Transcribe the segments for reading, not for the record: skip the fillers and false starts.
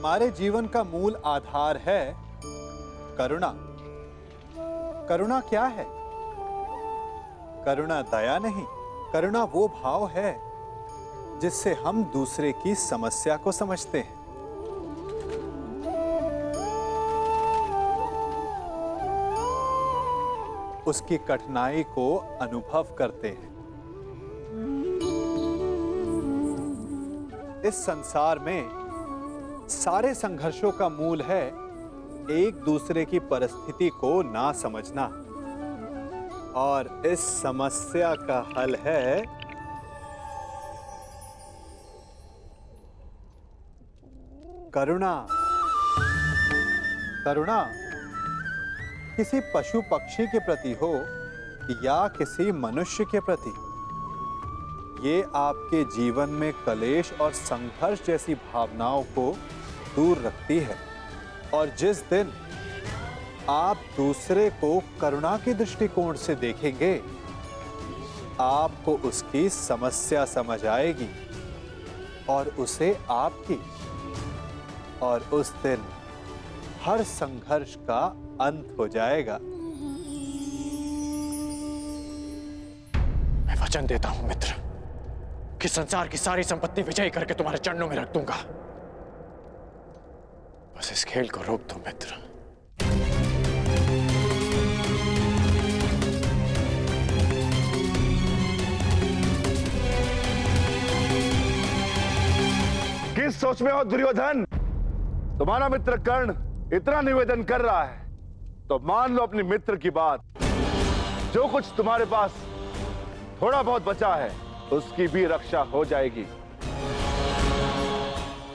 हमारे जीवन का मूल आधार है करुणा। करुणा क्या है? करुणा दया नहीं, करुणा वो भाव है जिससे हम दूसरे की समस्या को समझते हैं। उसकी कठिनाई को अनुभव करते हैं। इस संसार में सारे संघर्षों का मूल है एक दूसरे की परिस्थिति को ना समझना, और इस समस्या का हल है करुणा। करुणा किसी पशु पक्षी के प्रति हो या किसी मनुष्य के प्रति, ये आपके जीवन में कलेश और संघर्ष जैसी भावनाओं को दूर रखती है। और जिस दिन आप दूसरे को करुणा के दृष्टिकोण से देखेंगे, आपको उसकी समस्या समझ आएगी और उसे आपकी, और उस दिन हर संघर्ष का अंत हो जाएगा। मैं वचन देता हूं मित्र कि संसार की सारी संपत्ति विजयी करके तुम्हारे चरणों में रख दूंगा। बस इस खेल को रोक दो मित्र। किस सोच में हो दुर्योधन? तुम्हारा मित्र कर्ण इतना निवेदन कर रहा है तो मान लो अपने मित्र की बात। जो कुछ तुम्हारे पास थोड़ा बहुत बचा है उसकी भी रक्षा हो जाएगी।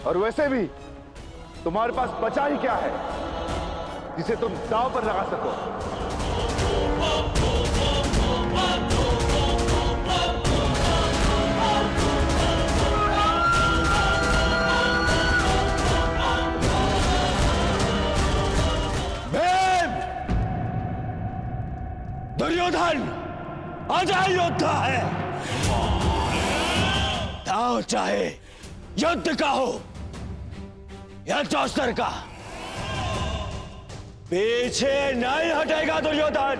और वैसे भी तुम्हारे पास बचा ही क्या है जिसे तुम दांव पर लगा सको? दुर्योधन अजय योद्धा है। दांव चाहे युद्ध का हो या चौस्तर का, पीछे नहीं हटेगा दुर्योधन।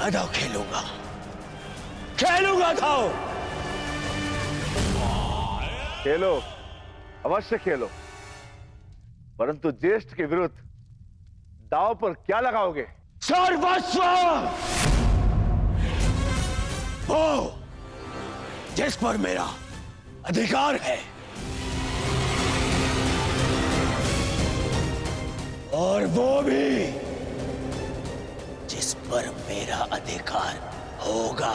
मैं दांव खेलूंगा, खेलूंगा दांव। खेलो, अवश्य खेलो, परंतु ज्येष्ठ के विरुद्ध दांव पर क्या लगाओगे? सर्वस्व, वो जिस पर मेरा अधिकार है, और वो भी जिस पर मेरा अधिकार होगा।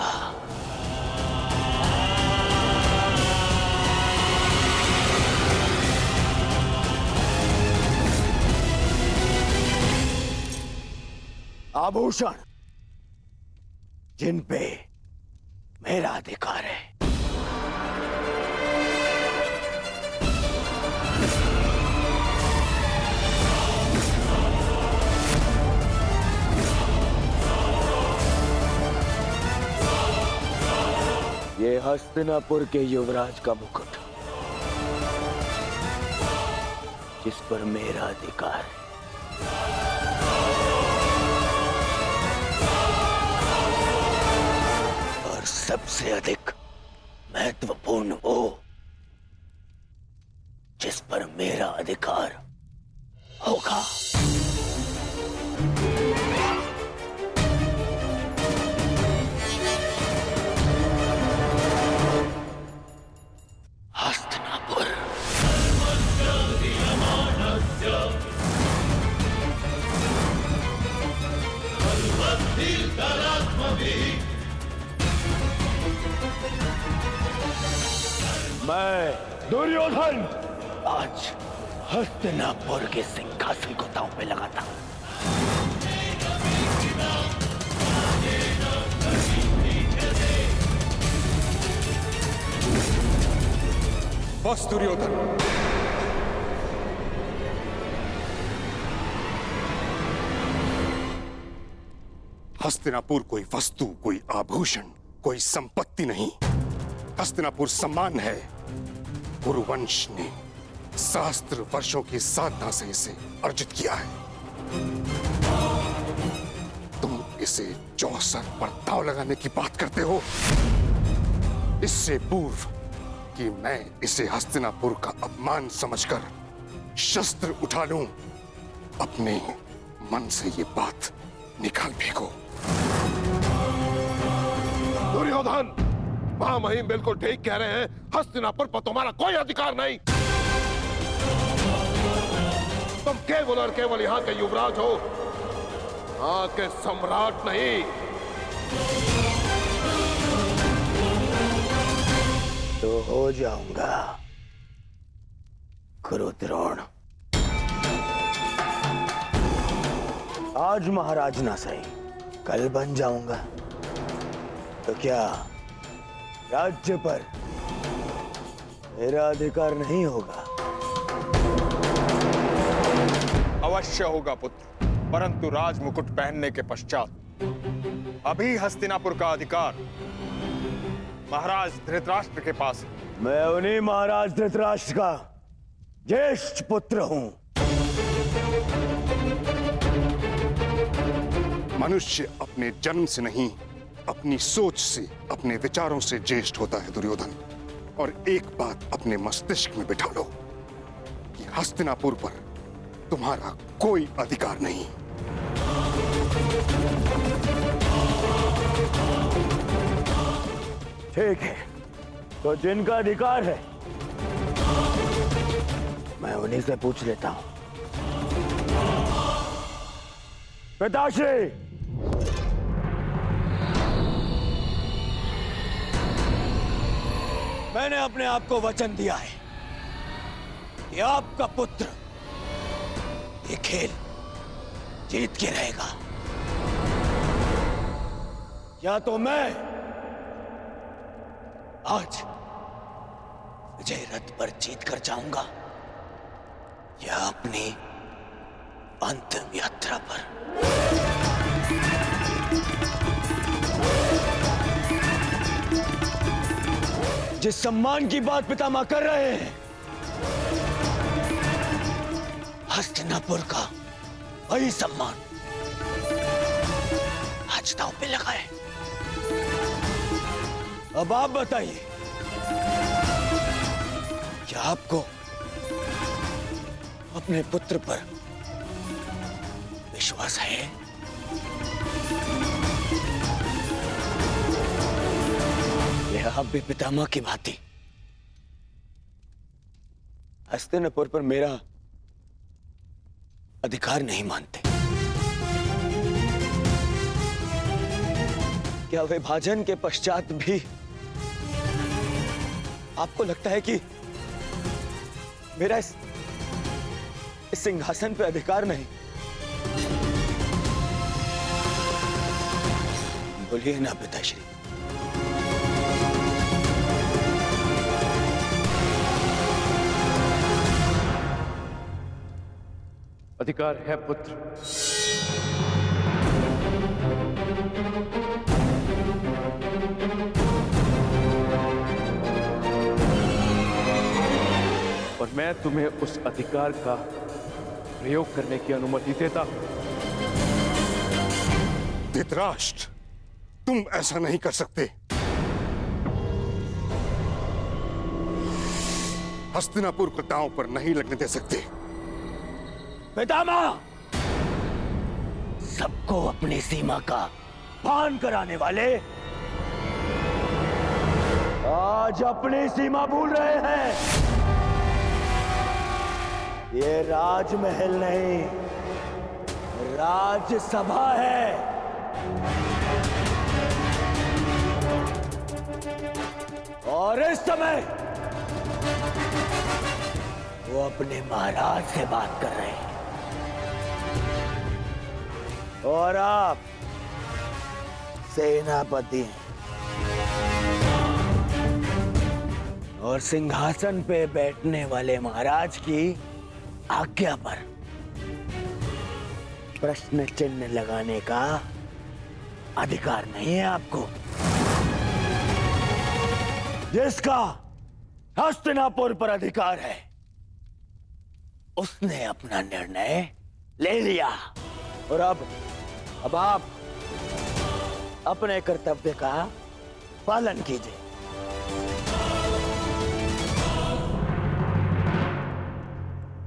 आभूषण जिन पे मेरा अधिकार है। ये हस्तिनापुर के युवराज का मुकुट, जिस पर मेरा अधिकार है। सबसे अधिक महत्वपूर्ण वो जिस पर मेरा अधिकार होगा। हस्तिनापुर। मैं दुर्योधन आज हस्तिनापुर के सिंहासन को दांव पे लगाता हूं। बस दुर्योधन, हस्तिनापुर कोई वस्तु, कोई आभूषण, कोई संपत्ति नहीं। हस्तिनापुर सम्मान है। कुरुवंश ने सहस्त्र वर्षों की साधना से इसे अर्जित किया है। तुम इसे चौसर पर दांव लगाने की बात करते हो। इससे पूर्व कि मैं इसे हस्तिनापुर का अपमान समझकर शस्त्र उठा लूं, अपने मन से ये बात निकाल फेंको। दुर्योधन, महामहिम बिल्कुल ठीक कह रहे हैं। हस्तिनापुर पर तुम्हारा कोई अधिकार नहीं। तुम केवल और केवल यहाँ के युवराज हो, यहाँ के सम्राट नहीं। तो हो जाऊंगा कुरुद्रोण। आज महाराज ना सही, कल बन जाऊंगा। तो क्या राज्य पर मेरा अधिकार नहीं होगा? अवश्य होगा पुत्र, परंतु राज मुकुट पहनने के पश्चात अभी हस्तिनापुर का अधिकार महाराज धृतराष्ट्र के पास है। मैं उन्हीं महाराज धृतराष्ट्र का ज्येष्ठ पुत्र हूं। मनुष्य अपने जन्म से नहीं, अपनी सोच से, अपने विचारों से ज्येष्ठ होता है दुर्योधन। और एक बात अपने मस्तिष्क में बिठा लो कि हस्तिनापुर पर तुम्हारा कोई अधिकार नहीं। ठीक है, तो जिनका अधिकार है मैं उन्हीं से पूछ लेता हूं। पिताश्री, मैंने अपने आप को वचन दिया है कि आपका पुत्र ये खेल जीत के रहेगा। या तो मैं आज विजय रथ पर जीत कर जाऊंगा, या अपनी अंतिम यात्रा पर। जिस सम्मान की बात पितामह कर रहे हैं, हस्तिनापुर का वही सम्मान आज दांव पे लगा है। अब आप बताइए, क्या आपको अपने पुत्र पर विश्वास है? या आप भी पितामह की भांति हस्तिनापुर पर मेरा अधिकार नहीं मानते? क्या विभाजन के पश्चात भी आपको लगता है कि मेरा इस सिंहासन पे अधिकार नहीं? बोलिए ना पिताश्री। अधिकार है पुत्र। और मैं तुम्हें उस अधिकार का प्रयोग करने की अनुमति देता हूं। धृतराष्ट्र, तुम ऐसा नहीं कर सकते। हस्तिनापुर को दांव पर नहीं लगने दे सकते। पितामह, सबको अपनी सीमा का भान कराने वाले आज अपनी सीमा भूल रहे हैं। ये राजमहल नहीं, राजसभा है। और इस समय वो अपने महाराज से बात कर रहे हैं, और आप सेनापति हैं। और सिंहासन पे बैठने वाले महाराज की आज्ञा पर प्रश्न चिन्ह लगाने का अधिकार नहीं है आपको। जिसका हस्तिनापुर पर अधिकार है उसने अपना निर्णय ले लिया और अब आप अपने कर्तव्य का पालन कीजिए।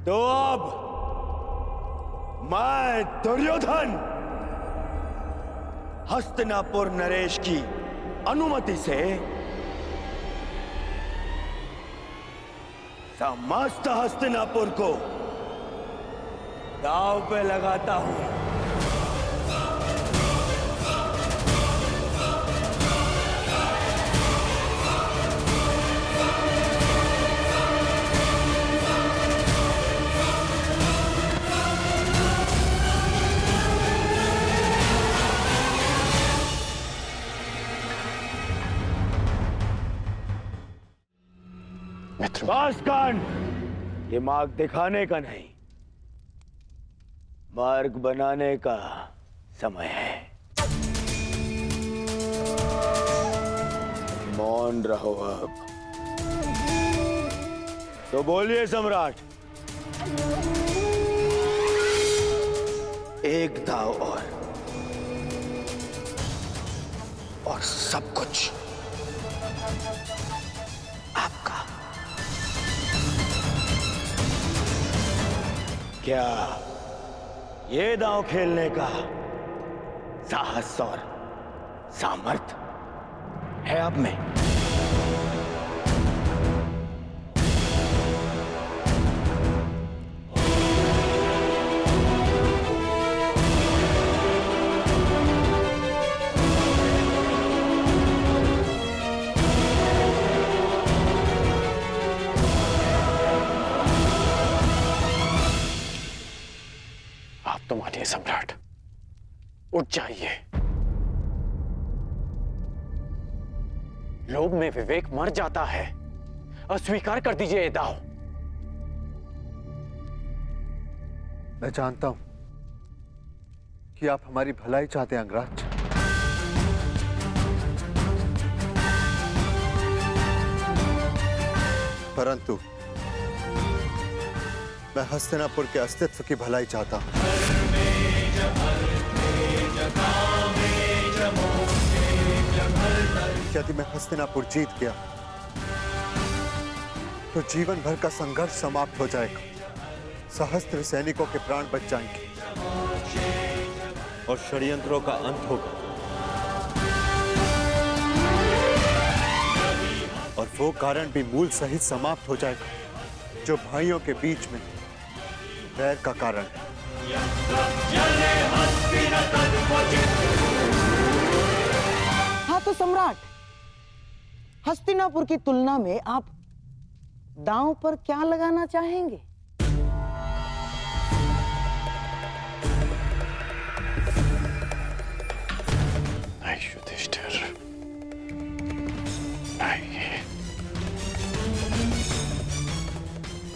तो अब मैं दुर्योधन हस्तिनापुर नरेश की अनुमति से समस्त हस्तिनापुर को दांव पे लगाता हूं। बासकांड ये मार्ग दिखाने का नहीं, मार्ग बनाने का समय है। मौन रहो अब। तो बोलिए सम्राट। एक दाव और सब कुछ आपका। क्या ये दांव खेलने का साहस और सामर्थ्य है आप में? तो मानिए सम्राट, उठ जाइए। लोभ में विवेक मर जाता है। अस्वीकार कर दीजिए ये दाव। मैं जानता हूं कि आप हमारी भलाई चाहते हैं अंगराज, परंतु मैं हस्तिनापुर के अस्तित्व की भलाई चाहता हूं। यदि मैं हस्तिनापुर जीत गया तो जीवन भर का संघर्ष समाप्त हो जाएगा, सहस्त्र सैनिकों के प्राण बच जाएंगे और षड्यंत्रों का अंत होगा। और वो कारण भी मूल सहित समाप्त हो जाएगा जो भाइयों के बीच में वैर का कारण है। हाँ तो सम्राट, हस्तिनापुर की तुलना में आप दांव पर क्या लगाना चाहेंगे? नहीं युधिष्ठिर, नहीं।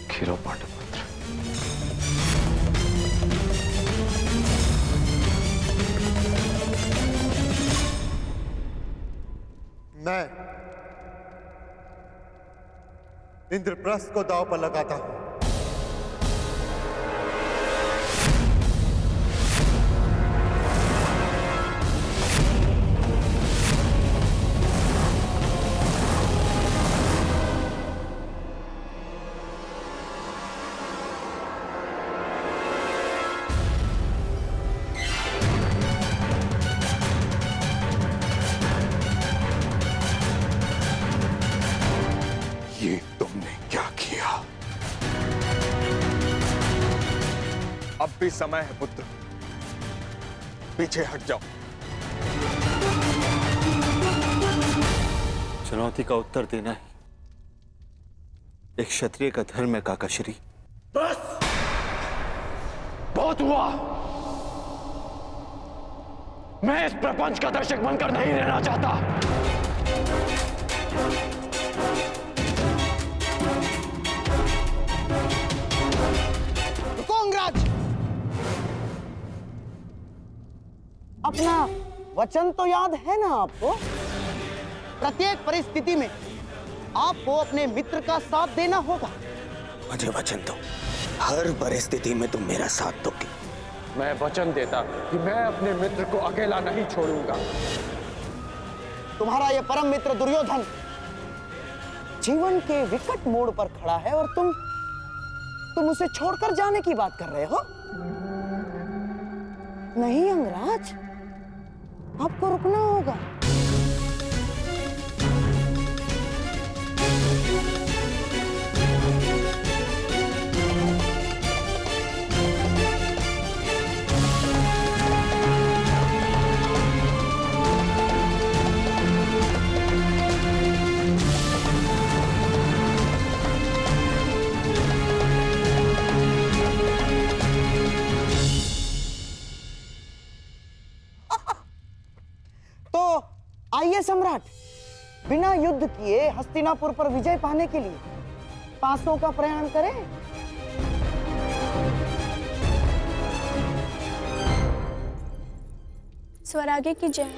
खीरो पांडुपुत्र, मैं इंद्रप्रस्थ को दांव पर लगाता हूं। ये तुमने क्या किया? अब भी समय है पुत्र, पीछे हट जाओ। चुनौती का उत्तर देना ही एक क्षत्रिय का धर्म है काकाश्री। बस बहुत हुआ। मैं इस प्रपंच का दर्शक बनकर नहीं रहना चाहता। रुको अंगराज, अपना वचन तो याद है ना आपको? प्रत्येक परिस्थिति में आपको अपने मित्र का साथ देना होगा। मुझे वचन दो, हर परिस्थिति में तुम मेरा साथ दोगे। मैं वचन देता कि मैं अपने मित्र को अकेला नहीं छोड़ूंगा। तुम्हारा यह परम मित्र दुर्योधन जीवन के विकट मोड़ पर खड़ा है और तुम उसे छोड़कर जाने की बात कर रहे हो? नहीं अंगराज, आपको रुकना होगा। आइए सम्राट, बिना युद्ध किए हस्तिनापुर पर विजय पाने के लिए पासों का प्रयाण करें। स्वराज्य की जय।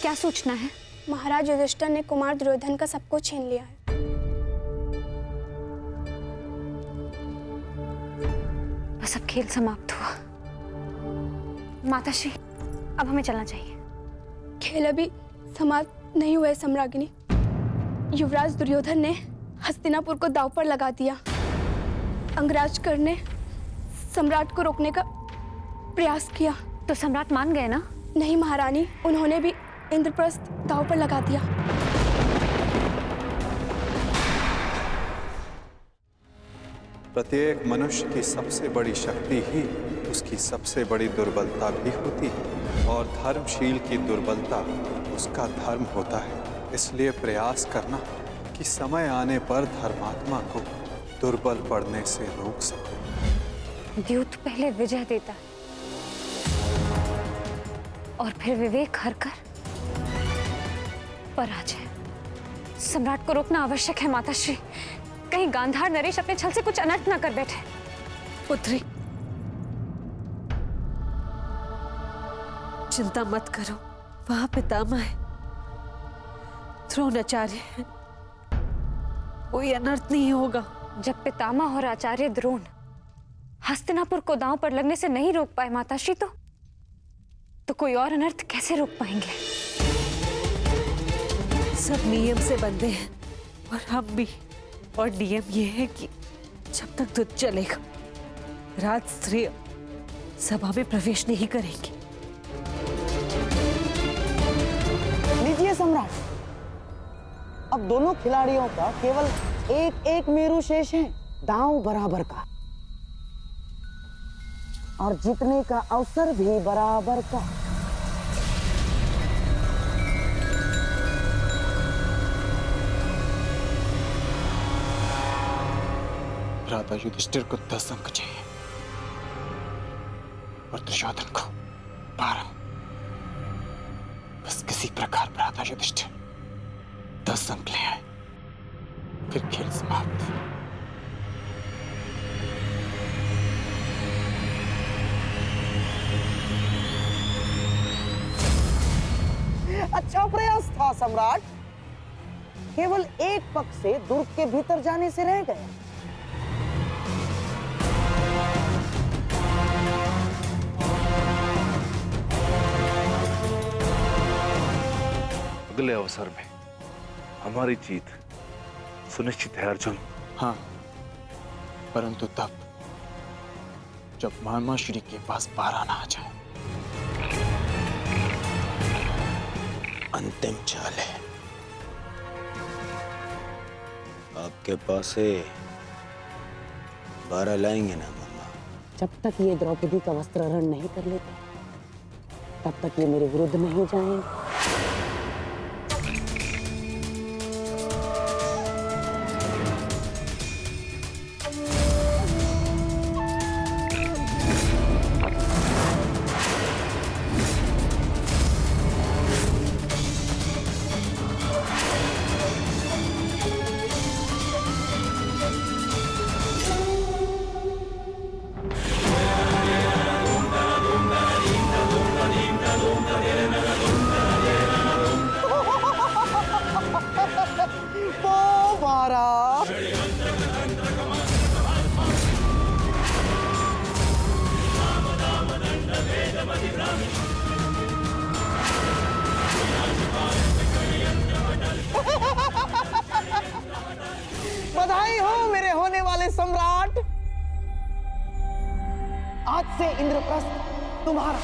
क्या सूचना है? महाराज युधिष्ठिर ने कुमार दुर्योधन का सब कुछ छीन लिया है। बस अब खेल समाप्त हुआ। माताश्री, अब हमें चलना चाहिए। खेल अभी समाप्त नहीं हुए सम्राज्ञी। युवराज दुर्योधन ने हस्तिनापुर को दांव पर लगा दिया। अंगराज कर ने सम्राट को रोकने का प्रयास किया। तो सम्राट मान गए ना? नहीं महारानी, उन्होंने भी इंद्रप्रस्थ दांव पर लगा दिया। प्रत्येक मनुष्य की सबसे बड़ी शक्ति ही उसकी सबसे बड़ी दुर्बलता भी होती है, और धर्मशील की दुर्बलता उसका धर्म होता है। इसलिए प्रयास करना कि समय आने पर धर्मात्मा को दुर्बल पड़ने से रोक सको। द्यूत पहले विजय देता है और फिर विवेक हरकर पराजय। सम्राट को रोकना आवश्यक है माताश्री, कहीं गांधार नरेश अपने छल से कुछ अनर्थ न कर बैठे। पुत्री, चिंता मत करो, वहां पितामह है, द्रोणाचार्य है, कोई अनर्थ नहीं होगा। जब पितामह और आचार्य द्रोण हस्तिनापुर को दांव पर लगने से नहीं रोक पाए माताश्री, तो कोई और अनर्थ कैसे रोक पाएंगे? सब नियम से बंधे हैं और हम भी। और नियम ये है कि जब तक युद्ध चलेगा राजस्त्रीय सभा में प्रवेश नहीं करेंगे। लीजिए सम्राट, अब दोनों खिलाड़ियों का केवल एक एक मेरु शेष है, दांव बराबर का, और जीतने का अवसर भी बराबर का। भ्राता युधिष्ठिर को 10 अंक चाहिए और दुर्योधन को 12। बस किसी प्रकार भ्राता युधिष्ठिर 10 अंक ले आए, फिर खेल समाप्त। अच्छा प्रयास था सम्राट, केवल एक पक्ष से दुर्ग के भीतर जाने से रह गया। अगले अवसर में हमारी जीत सुनिश्चित है अर्जुन। हाँ, परंतु तब जब मामा श्री के पास 12 ना आ जाए। अंतिम चाल है, आपके पास से 12 लाएंगे ना मामा? जब तक ये द्रौपदी का वस्त्रहरण नहीं कर लेते, तब तक ये मेरे विरुद्ध नहीं जाएंगे। सम्राट, आज से इंद्रप्रस्थ तुम्हारा।